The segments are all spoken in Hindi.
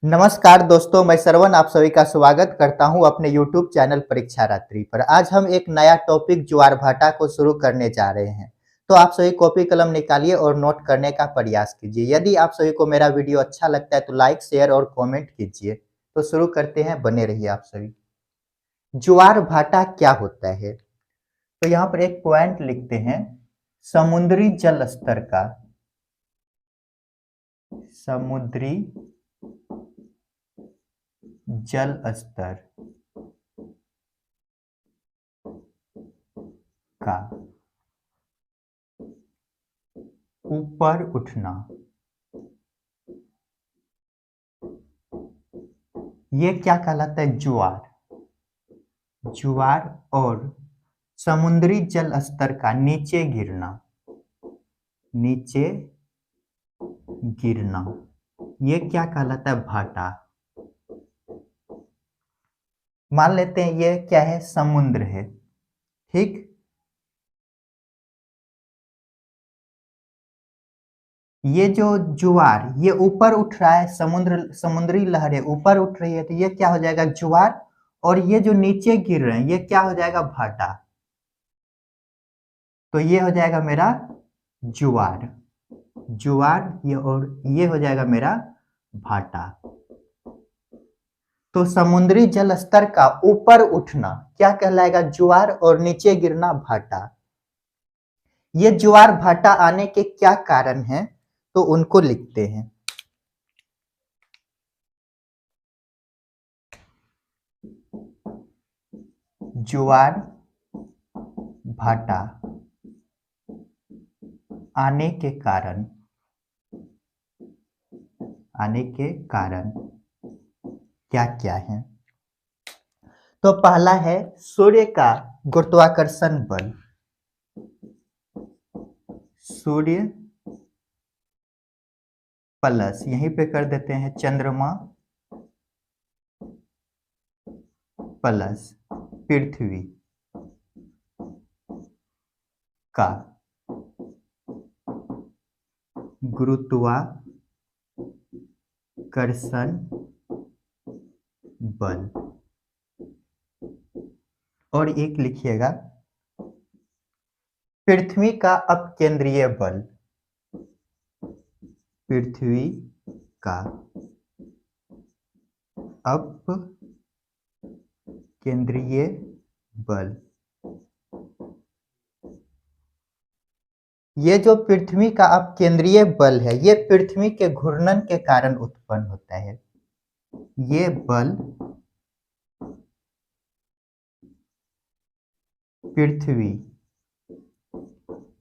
नमस्कार दोस्तों, मैं श्रवण आप सभी का स्वागत करता हूं अपने YouTube चैनल परीक्षा रात्रि पर। आज हम एक नया टॉपिक ज्वार भाटा को शुरू करने जा रहे हैं। तो आप सभी कॉपी कलम निकालिए और नोट करने का प्रयास कीजिए। यदि आप सभी को मेरा वीडियो अच्छा लगता है तो लाइक, शेयर और कमेंट कीजिए। तो शुरू करते हैं, बने रहिए आप सभी। ज्वार भाटा क्या होता है? तो यहाँ पर एक पॉइंट लिखते हैं, समुद्री जल स्तर का समुद्री जल स्तर का ऊपर उठना, ये क्या कहलाता है? ज्वार। ज्वार और समुद्री जल स्तर का नीचे गिरना, नीचे गिरना, ये क्या कहलाता है? भाटा। मान लेते हैं ये क्या है? समुद्र है, ठीक। ये जो ज्वार ये ऊपर उठ रहा है, समुद्री लहरें ऊपर उठ रही है, तो ये क्या हो जाएगा? ज्वार। और ये जो नीचे गिर रहे हैं ये क्या हो जाएगा? भाटा। तो ये हो जाएगा मेरा ज्वार। ज्वार ये, और ये हो जाएगा मेरा भाटा। तो समुद्री जल स्तर का ऊपर उठना क्या कहलाएगा? ज्वार, और नीचे गिरना भाटा। ये ज्वार भाटा आने के क्या कारण हैं? तो उनको लिखते हैं। ज्वार भाटा आने के कारण, आने के कारण क्या क्या है? तो पहला है सूर्य का गुरुत्वाकर्षण बल। सूर्य प्लस यहीं पे कर देते हैं चंद्रमा प्लस पृथ्वी का गुरुत्वाकर्षण बल। और एक लिखिएगा पृथ्वी का अपकेंद्रीय बल। पृथ्वी का अपकेंद्रीय बल। ये जो पृथ्वी का अपकेंद्रीय बल है ये पृथ्वी के घूर्णन के कारण उत्पन्न होता है। ये बल पृथ्वी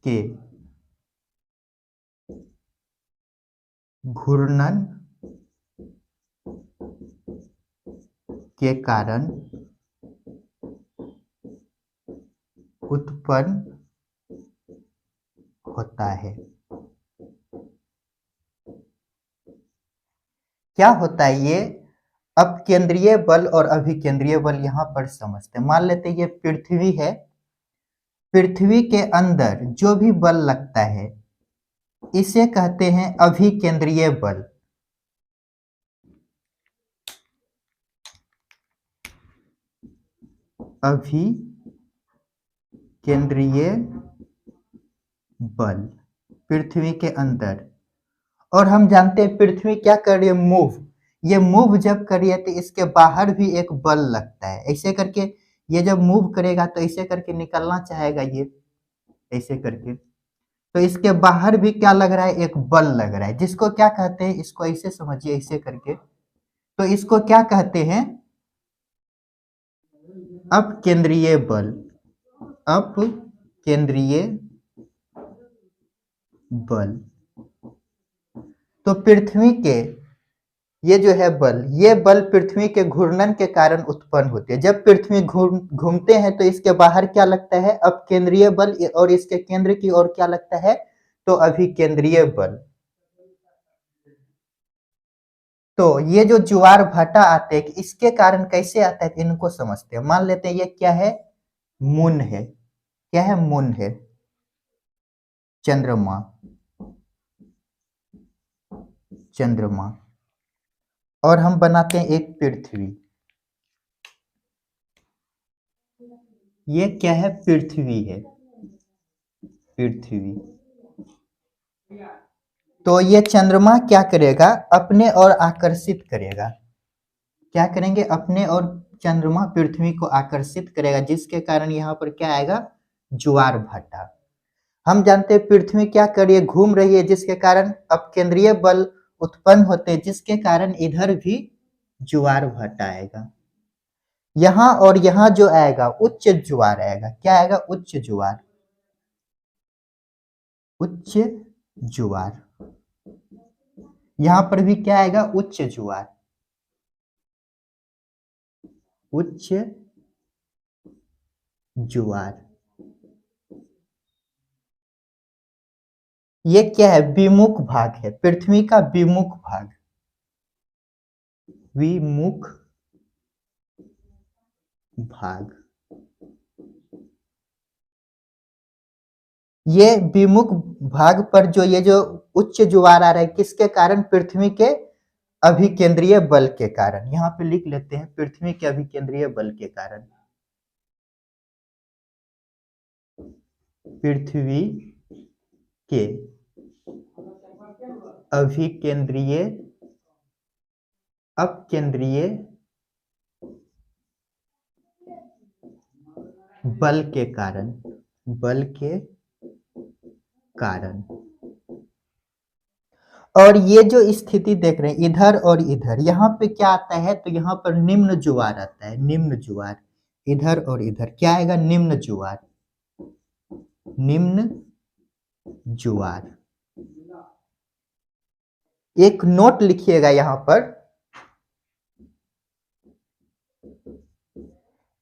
के घूर्णन के कारण उत्पन्न होता है। क्या होता है ये? अपकेंद्रीय बल और अभिकेंद्रीय बल यहां पर समझते हैं। मान लेते हैं ये पृथ्वी है, पृथ्वी के अंदर जो भी बल लगता है इसे कहते हैं अभिकेंद्रीय बल। अभिकेंद्रीय बल पृथ्वी के अंदर। और हम जानते हैं पृथ्वी क्या कर रही है? मूव। ये मूव जब कर रही है तो इसके बाहर भी एक बल लगता है। ऐसे करके ये जब मूव करेगा तो ऐसे करके निकलना चाहेगा ये, ऐसे करके। तो इसके बाहर भी क्या लग रहा है? एक बल लग रहा है, जिसको क्या कहते हैं? इसको ऐसे समझिए, ऐसे करके। तो इसको क्या कहते हैं? अपकेंद्रीय बल। अपकेंद्रीय बल। तो पृथ्वी के ये जो है बल, ये बल पृथ्वी के घूर्णन के कारण उत्पन्न होते हैं। जब पृथ्वी घूमते हैं तो इसके बाहर क्या लगता है? अपकेंद्रीय बल। और इसके केंद्र की ओर क्या लगता है? तो अभिकेंद्रीय बल। तो ये जो ज्वार भाटा आते हैं इसके कारण कैसे आता है इनको समझते हैं। मान लेते हैं ये क्या है? मून है। क्या है? मून है, चंद्रमा। चंद्रमा और हम बनाते हैं एक पृथ्वी। ये क्या है? पृथ्वी है, पृथ्वी। तो ये चंद्रमा क्या करेगा? अपने ओर आकर्षित करेगा। क्या करेंगे? अपने और चंद्रमा पृथ्वी को आकर्षित करेगा, जिसके कारण यहाँ पर क्या आएगा? ज्वार भाटा। हम जानते हैं पृथ्वी क्या कर रही है? घूम रही है, जिसके कारण अपकेंद्रीय बल उत्पन्न होते हैं, जिसके कारण इधर भी ज्वार भाटा आएगा। यहाँ और यहाँ जो आएगा उच्च ज्वार आएगा। क्या आएगा? उच्च ज्वार, उच्च ज्वार। यहाँ पर भी क्या आएगा? उच्च ज्वार, उच्च ज्वार। ये क्या है? विमुख भाग है, पृथ्वी का विमुख भाग, विमुख भाग। ये विमुख भाग पर जो ये जो उच्च ज्वार आ रहा है, किसके कारण? पृथ्वी के अभिकेंद्रीय बल के कारण। यहाँ पे लिख लेते हैं, पृथ्वी के अभिकेंद्रीय बल के कारण। पृथ्वी के अभिकेंद्रीय अपकेंद्रीय बल के कारण, बल के कारण। और ये जो स्थिति देख रहे हैं इधर और इधर, यहाँ पे क्या आता है? तो यहाँ पर निम्न ज्वार आता है, निम्न ज्वार। इधर और इधर क्या आएगा? निम्न ज्वार, निम्न ज्वार। एक नोट लिखिएगा यहाँ पर,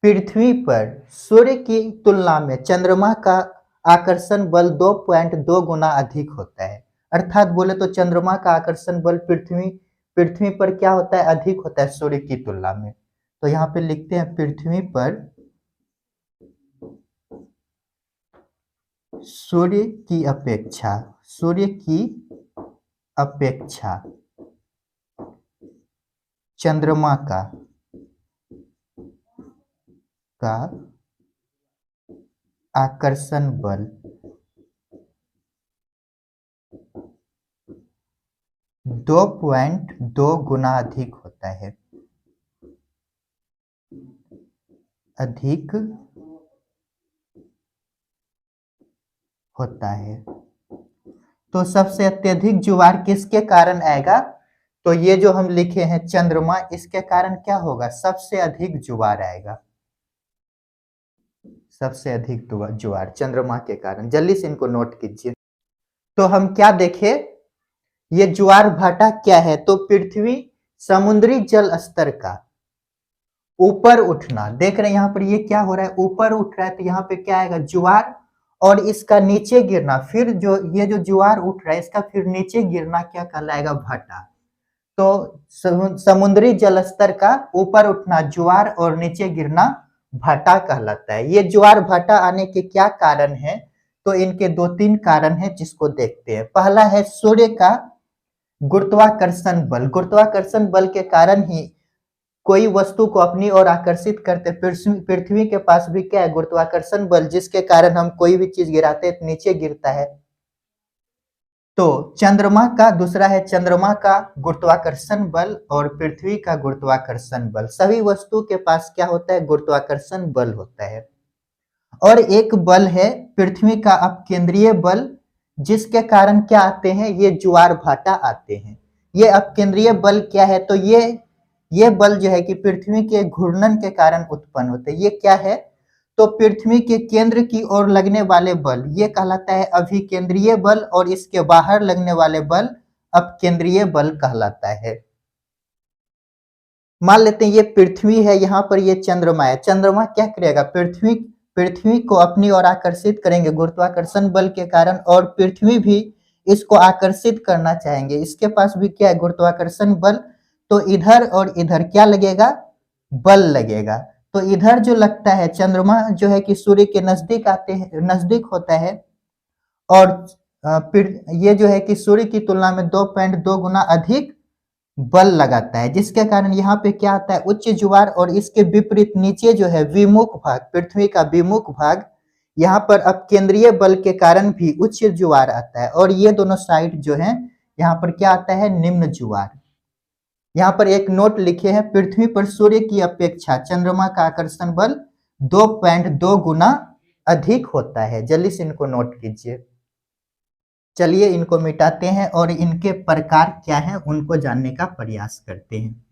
पृथ्वी पर सूर्य की तुलना में चंद्रमा का आकर्षण बल 2.2 गुना अधिक होता है। अर्थात बोले तो चंद्रमा का आकर्षण बल पृथ्वी पर क्या होता है? अधिक होता है सूर्य की तुलना में। तो यहाँ पे लिखते हैं, पृथ्वी पर सूर्य की अपेक्षा, सूर्य की अपेक्षा चंद्रमा का आकर्षण बल 2.2 गुना अधिक होता है, अधिक होता है। तो सबसे अत्यधिक ज्वार किसके कारण आएगा? तो ये जो हम लिखे हैं चंद्रमा, इसके कारण क्या होगा? सबसे अधिक ज्वार आएगा, सबसे अधिक ज्वार चंद्रमा के कारण। जल्दी से इनको नोट कीजिए। तो हम क्या देखे? ये ज्वार भाटा क्या है? तो पृथ्वी समुद्री जल स्तर का ऊपर उठना। देख रहे हैं यहाँ पर ये क्या हो रहा है? ऊपर उठ रहा है, तो यहाँ पे क्या आएगा? ज्वार। और इसका नीचे गिरना, फिर जो ये जो ज्वार उठ रहा है इसका फिर नीचे गिरना क्या कहलाएगा? भाटा। तो समुद्री जलस्तर का ऊपर उठना ज्वार और नीचे गिरना भाटा कहलाता है। ये ज्वार भाटा आने के क्या कारण है? तो इनके 2-3 कारण हैं, जिसको देखते हैं। पहला है सूर्य का गुरुत्वाकर्षण बल। गुरुत्वाकर्षण बल के कारण ही कोई वस्तु को अपनी ओर आकर्षित करते। पृथ्वी के पास भी क्या है? गुरुत्वाकर्षण बल, जिसके कारण हम कोई भी चीज गिराते हैं तो नीचे गिरता है। तो चंद्रमा का दूसरा है चंद्रमा का गुरुत्वाकर्षण बल और पृथ्वी का गुरुत्वाकर्षण बल। सभी वस्तु के पास क्या होता है? गुरुत्वाकर्षण बल होता है। और एक बल है पृथ्वी का अपकेंद्रीय बल, जिसके कारण क्या आते हैं? ये ज्वार भाटा आते हैं। ये अपकेंद्रीय बल क्या है? तो ये बल जो है कि पृथ्वी के घूर्णन के कारण उत्पन्न होते हैं। ये क्या है? तो पृथ्वी के केंद्र की ओर लगने वाले बल ये कहलाता है अभिकेंद्रीय बल, और इसके बाहर लगने वाले बल अपकेंद्रीय बल कहलाता है। मान लेते हैं ये पृथ्वी है, यहाँ पर ये चंद्रमा है। चंद्रमा क्या करेगा? पृथ्वी को अपनी ओर आकर्षित करेंगे गुरुत्वाकर्षण बल के कारण, और पृथ्वी भी इसको आकर्षित करना चाहेंगे। इसके पास भी क्या है? गुरुत्वाकर्षण बल। तो इधर और इधर क्या लगेगा? बल लगेगा। तो इधर जो लगता है, चंद्रमा जो है कि सूर्य के नजदीक आते हैं, नजदीक होता है, और ये जो है कि सूर्य की तुलना में 2.2 गुना अधिक बल लगाता है, जिसके कारण यहाँ पे क्या आता है, उच्च ज्वार, और इसके विपरीत नीचे जो है विमुख भाग, पृथ्वी का विमुख भाग, यहाँ पर अब केंद्रीय बल के कारण भी उच्च ज्वार आता है, और ये दोनों साइड जो है यहाँ पर क्या आता है, निम्न ज्वार। यहाँ पर एक नोट लिखे हैं, पृथ्वी पर सूर्य की अपेक्षा चंद्रमा का आकर्षण बल 2.2 गुना अधिक होता है। जल्दी से इनको नोट कीजिए। चलिए इनको मिटाते हैं और इनके प्रकार क्या हैं उनको जानने का प्रयास करते हैं।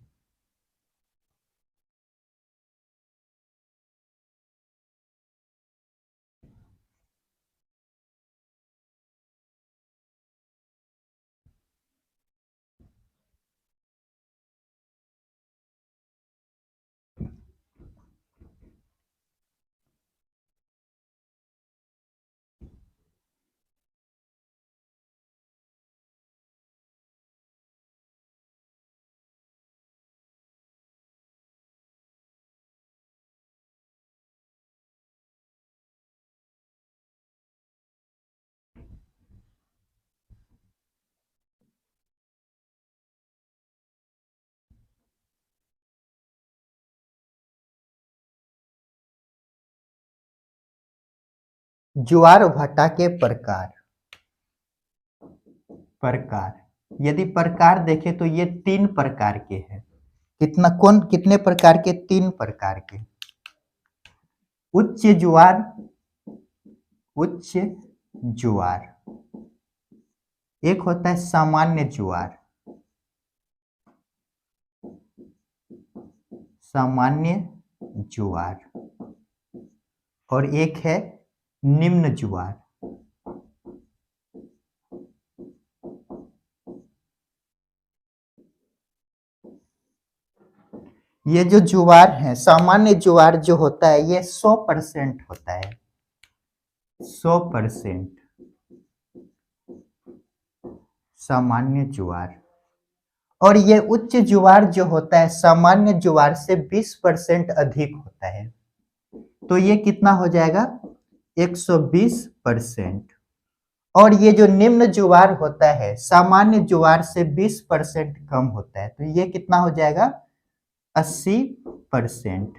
ज्वार भाटा के प्रकार। प्रकार यदि प्रकार देखें तो ये 3 प्रकार के हैं। कितने प्रकार के? 3 प्रकार के। उच्च ज्वार, उच्च ज्वार, एक होता है सामान्य ज्वार, सामान्य ज्वार, और एक है निम्न ज्वार। ये जो ज्वार है, सामान्य ज्वार जो होता है ये 100% होता है, 100% सामान्य ज्वार। और ये उच्च ज्वार जो होता है सामान्य ज्वार से 20% अधिक होता है, तो ये कितना हो जाएगा, 120%। और ये जो निम्न ज्वार होता है सामान्य ज्वार से 20% कम होता है, तो ये कितना हो जाएगा, 80%।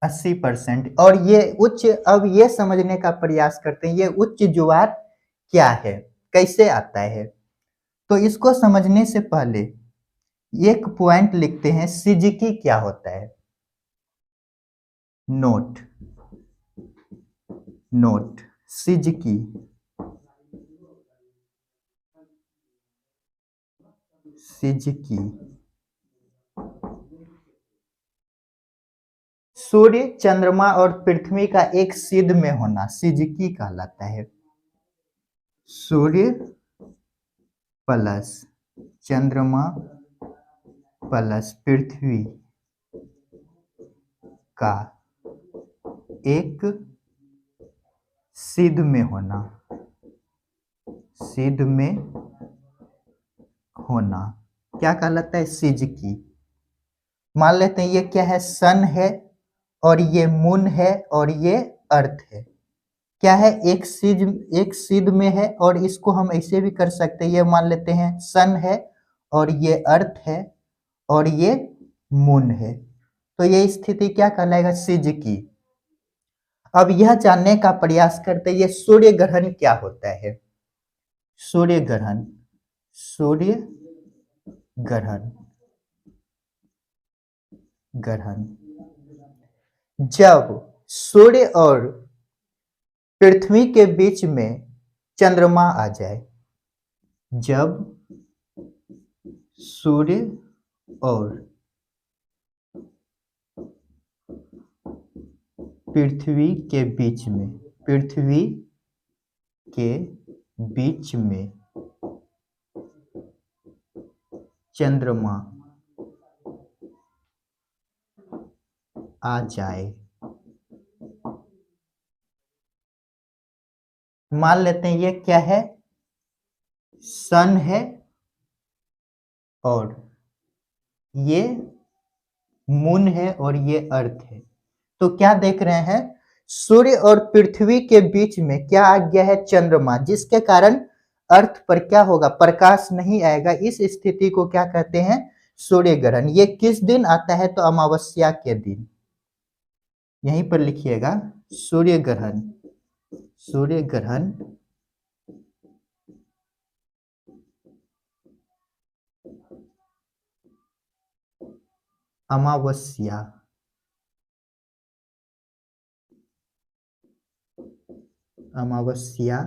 80%। और ये उच्च, अब ये समझने का प्रयास करते हैं ये उच्च ज्वार क्या है, कैसे आता है। तो इसको समझने से पहले एक पॉइंट लिखते हैं, सिजकी क्या होता है। नोट, नोट, सिजकी, सिजकी सूर्य, चंद्रमा और पृथ्वी का एक सिद्ध में होना सिजकी कहलाता है। सूर्य प्लस चंद्रमा प्लस पृथ्वी का एक सिद्ध में होना, सिद्ध में होना क्या कहलाता है, सिजकी। मान लेते हैं ये क्या है, सन है, और ये मून है, और ये अर्थ है। क्या है, एक सिद्ध में है, और इसको हम ऐसे भी कर सकते हैं, ये मान लेते हैं सन है, और ये अर्थ है, और ये मून है, तो ये स्थिति क्या कहलाएगा, सिजकी। अब यह जानने का प्रयास करते हैं ये सूर्य ग्रहण क्या होता है। सूर्य ग्रहण, सूर्य ग्रहण, ग्रहण जब सूर्य और पृथ्वी के बीच में चंद्रमा आ जाए, जब सूर्य और पृथ्वी के बीच में, पृथ्वी के बीच में चंद्रमा आ जाए, मान लेते हैं ये क्या है, सन है, और ये मून है, और ये अर्थ है। तो क्या देख रहे हैं, सूर्य और पृथ्वी के बीच में क्या आ गया है, चंद्रमा, जिसके कारण अर्थ पर क्या होगा, प्रकाश नहीं आएगा, इस स्थिति को क्या कहते हैं, सूर्य ग्रहण। ये किस दिन आता है, तो अमावस्या के दिन। यहीं पर लिखिएगा सूर्य ग्रहण। सूर्य ग्रहण अमावस्या अमावस्या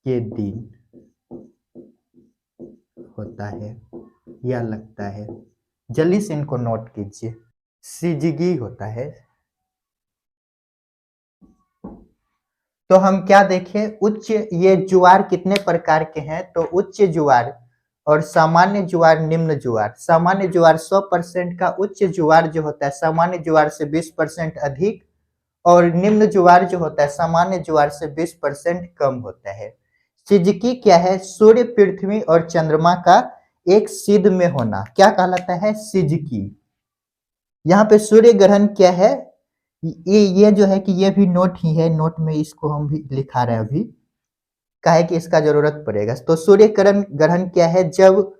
के दिन होता है या लगता है। जल्दी से इनको नोट कीजिए। सिजगी होता है। तो हम क्या देखें, उच्च, ये ज्वार कितने प्रकार के हैं, तो उच्च ज्वार और सामान्य ज्वार, निम्न ज्वार। सामान्य ज्वार 100% का, उच्च ज्वार जो होता है सामान्य ज्वार से 20% अधिक, और निम्न ज्वार जो होता है सामान्य ज्वार से 20% कम होता है। सिजकी क्या है, सूर्य, पृथ्वी और चंद्रमा का एक सिध में होना, क्या कहलाता है, सिजकी। यहाँ पे सूर्य ग्रहण क्या है, ये जो है कि ये भी नोट ही है, नोट में इसको हम भी लिखा रहे हैं अभी, काहे कि इसका जरूरत पड़ेगा। तो सूर्य ग्रहण ग्रहण क्या है, जब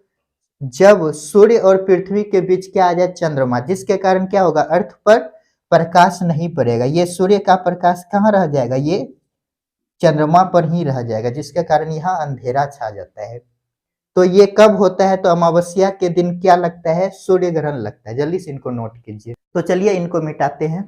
जब सूर्य और पृथ्वी के बीच क्या आ जाए, चंद्रमा, जिसके कारण क्या होगा, अर्थ पर प्रकाश नहीं पड़ेगा। ये सूर्य का प्रकाश कहाँ रह जाएगा, ये चंद्रमा पर ही रह जाएगा, जिसके कारण यहाँ अंधेरा छा जाता है। तो ये कब होता है, तो अमावस्या के दिन क्या लगता है, सूर्य ग्रहण लगता है। जल्दी से इनको नोट कीजिए। तो चलिए इनको मिटाते हैं।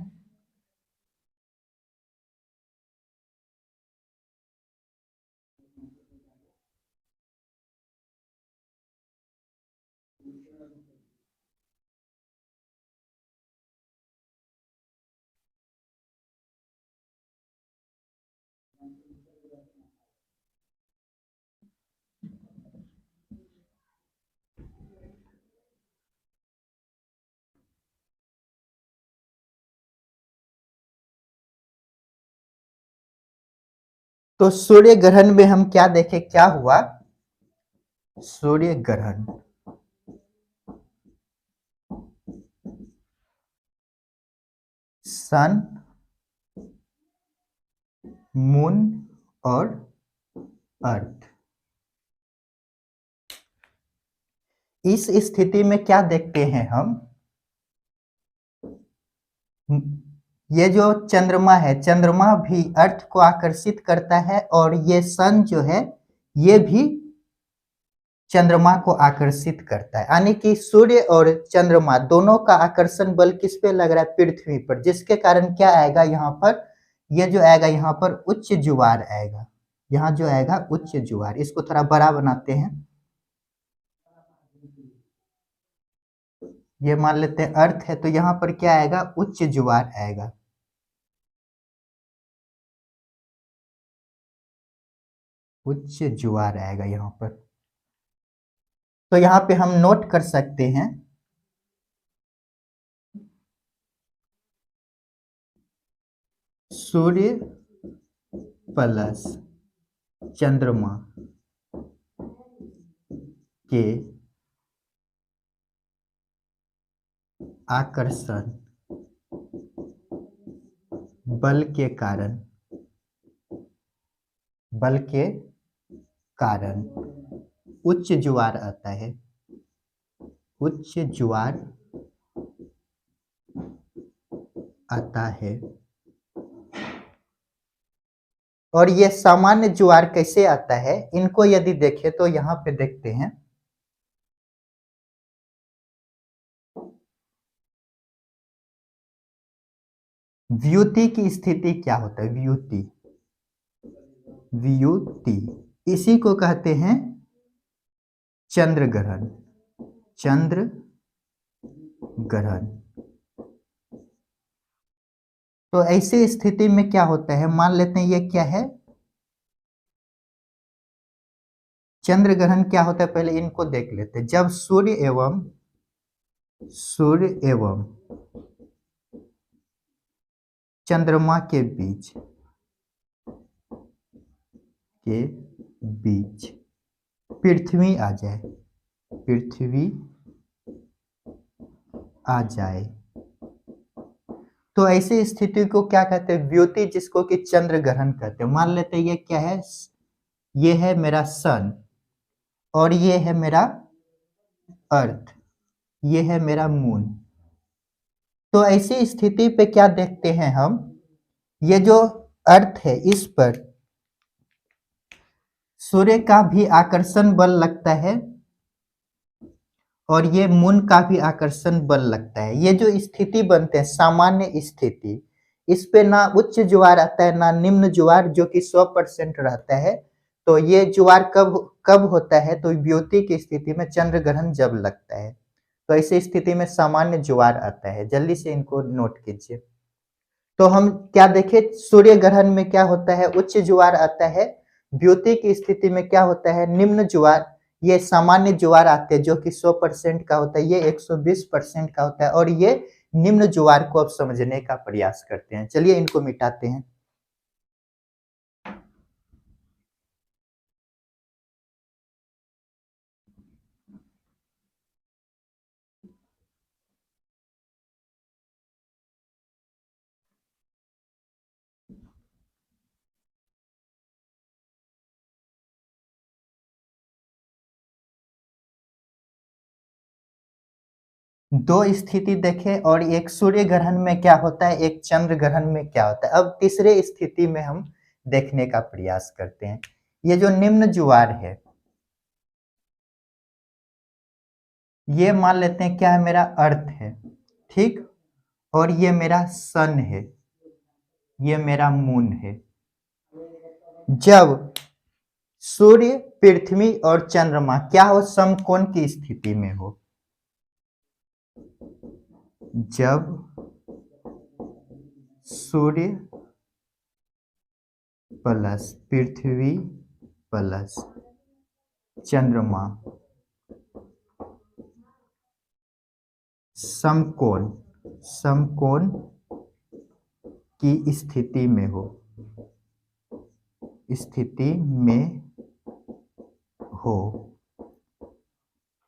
तो सूर्य ग्रहण में हम क्या देखें, क्या हुआ, सूर्य ग्रहण सन, मून और अर्थ। इस स्थिति में क्या देखते हैं हम, ये जो चंद्रमा है, चंद्रमा भी अर्थ को आकर्षित करता है, और ये सन जो है ये भी चंद्रमा को आकर्षित करता है। यानी कि सूर्य और चंद्रमा दोनों का आकर्षण बल किस पे लग रहा है, पृथ्वी पर, जिसके कारण क्या आएगा यहाँ पर, ये जो आएगा यहाँ पर उच्च ज्वार आएगा। यहाँ जो आएगा उच्च ज्वार, इसको थोड़ा बड़ा बनाते हैं। ये मान लेते हैं अर्थ है, तो यहाँ पर क्या आएगा, उच्च ज्वार आएगा। उच्च ज्वार आएगा यहाँ पर। तो यहाँ पे हम नोट कर सकते हैं, सूर्य प्लस चंद्रमा के आकर्षण बल के कारण उच्च ज्वार आता है। उच्च ज्वार आता है। और ये सामान्य ज्वार कैसे आता है, इनको यदि देखें तो यहाँ पे देखते हैं, व्युति की स्थिति क्या होता है, व्युति इसी को कहते हैं चंद्र ग्रहण। चंद्र ग्रहण। तो ऐसी स्थिति में क्या होता है, मान लेते हैं ये क्या है, चंद्र ग्रहण क्या होता है, पहले इनको देख लेते हैं। जब सूर्य एवं चंद्रमा के बीच पृथ्वी आ जाए, तो ऐसी स्थिति को क्या कहते हैं, व्युति, जिसको कि चंद्र ग्रहण कहते हैं। मान लेते हैं ये क्या है, ये है मेरा सन और ये है मेरा अर्थ, ये है मेरा मून। तो ऐसी स्थिति पे क्या देखते हैं हम, ये जो अर्थ है इस पर सूर्य का भी आकर्षण बल लगता है और ये मून का भी आकर्षण बल लगता है। ये जो स्थिति बनते हैं सामान्य स्थिति, इस पे ना उच्च ज्वार आता है ना निम्न ज्वार, जो कि 100% रहता है। तो ये ज्वार कब कब होता है, तो वियोती की स्थिति में, चंद्र ग्रहण जब लगता है, तो ऐसी स्थिति में सामान्य ज्वार आता है। जल्दी से इनको नोट कीजिए। तो हम क्या देखें, सूर्य ग्रहण में क्या होता है, उच्च ज्वार आता है। वियोती की स्थिति में क्या होता है, निम्न ज्वार। ये सामान्य ज्वार आते हैं जो कि 100% का होता है, ये 120% का होता है। और ये निम्न ज्वार को अब समझने का प्रयास करते हैं। चलिए इनको मिटाते हैं। दो स्थिति देखें, और एक सूर्य ग्रहण में क्या होता है, एक चंद्र ग्रहण में क्या होता है। अब तीसरे स्थिति में हम देखने का प्रयास करते हैं। ये जो निम्न ज्वार है, ये मान लेते हैं क्या है, मेरा अर्थ है, ठीक। और ये मेरा सन है, ये मेरा मून है। जब सूर्य, पृथ्वी और चंद्रमा क्या हो, समकोण की स्थिति में हो, जब सूर्य प्लस पृथ्वी प्लस चंद्रमा समकोण समकोण की स्थिति में हो, स्थिति में हो,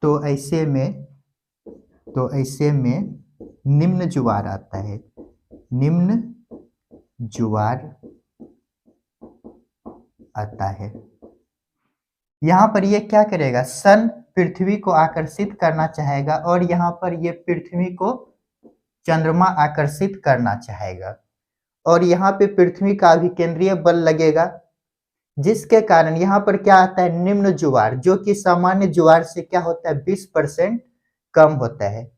तो ऐसे में निम्न ज्वार आता है, निम्न ज्वार आता है। यहाँ पर ये क्या करेगा, सन पृथ्वी को आकर्षित करना चाहेगा और यहाँ पर ये पृथ्वी को चंद्रमा आकर्षित करना चाहेगा। और यहाँ पे पृथ्वी का अभिकेंद्रीय बल लगेगा, जिसके कारण यहाँ पर क्या आता है, निम्न ज्वार, जो कि सामान्य ज्वार से क्या होता है, 20% कम होता है।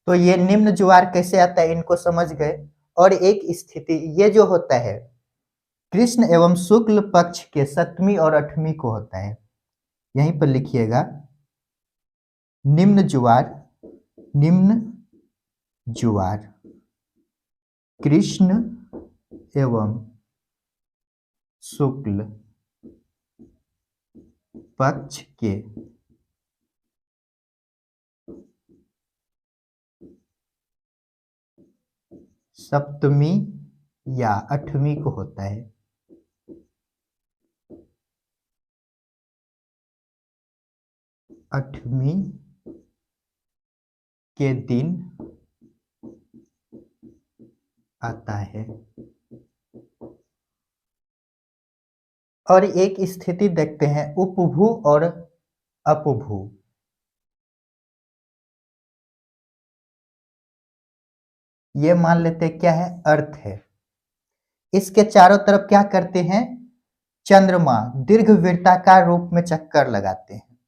तो ये निम्न ज्वार कैसे आता है, इनको समझ गए। और एक स्थिति ये जो होता है कृष्ण एवं शुक्ल पक्ष के 7वीं और 8वीं को होता है, यहीं पर लिखिएगा, निम्न ज्वार, निम्न ज्वार कृष्ण एवं शुक्ल पक्ष के 7वीं या 8वीं को होता है। 8वीं के दिन आता है। और एक स्थिति देखते हैं, उपभू और अपभू। ये मान लेते हैं क्या है, अर्थ है। इसके चारों तरफ क्या करते हैं, चंद्रमा दीर्घ वृत्ताकार रूप में चक्कर लगाते हैं।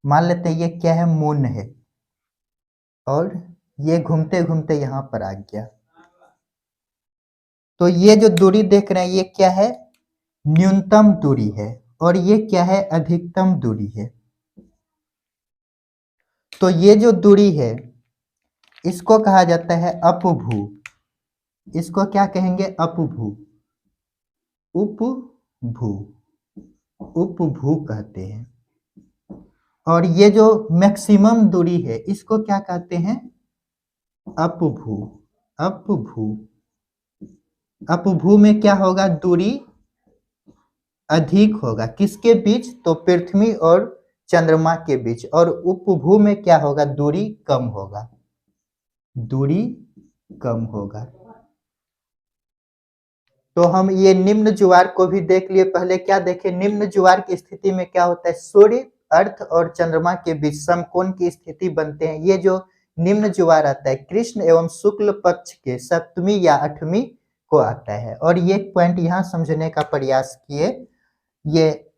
मान लेते हैं ये क्या है, मून है, और ये घूमते घूमते यहाँ पर आ गया। तो ये जो दूरी देख रहे हैं ये क्या है, न्यूनतम दूरी है, और ये क्या है, अधिकतम दूरी है। तो ये जो दूरी है इसको कहा जाता है अपभू। इसको क्या कहेंगे, अपभू, उपभू, उपभू कहते हैं। और ये जो मैक्सिमम दूरी है इसको क्या कहते हैं, अपभू, अपभू। अपभू में क्या होगा, दूरी अधिक होगा, किसके बीच, तो पृथ्वी और चंद्रमा के बीच। और उपभू में क्या होगा, दूरी कम होगा, दूरी कम होगा। तो हम ये निम्न ज्वार को भी देख लिए। पहले क्या देखे, निम्न ज्वार की स्थिति में क्या होता है, सूर्य, अर्थ और चंद्रमा के बीच समकोण की स्थिति बनते हैं। ये जो निम्न ज्वार आता है कृष्ण एवं शुक्ल पक्ष के सप्तमी या अठवीं को आता है। और ये पॉइंट यहाँ समझने का प्रयास किए, ये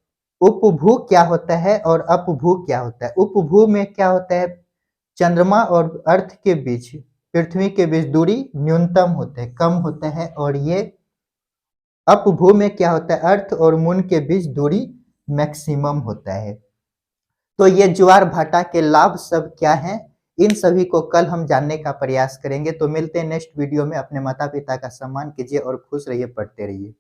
उपभू क्या होता है और अपभू क्या होता है। उपभू में क्या होता है, चंद्रमा और अर्थ के बीच, पृथ्वी के बीच दूरी न्यूनतम होते हैं, कम होते हैं। और ये अपभू में क्या होता है, अर्थ और मून के बीच दूरी मैक्सिमम होता है। तो ये ज्वार भाटा के लाभ सब क्या हैं, इन सभी को कल हम जानने का प्रयास करेंगे। तो मिलते हैं नेक्स्ट वीडियो में। अपने माता पिता का सम्मान कीजिए और खुश रहिए, पढ़ते रहिए।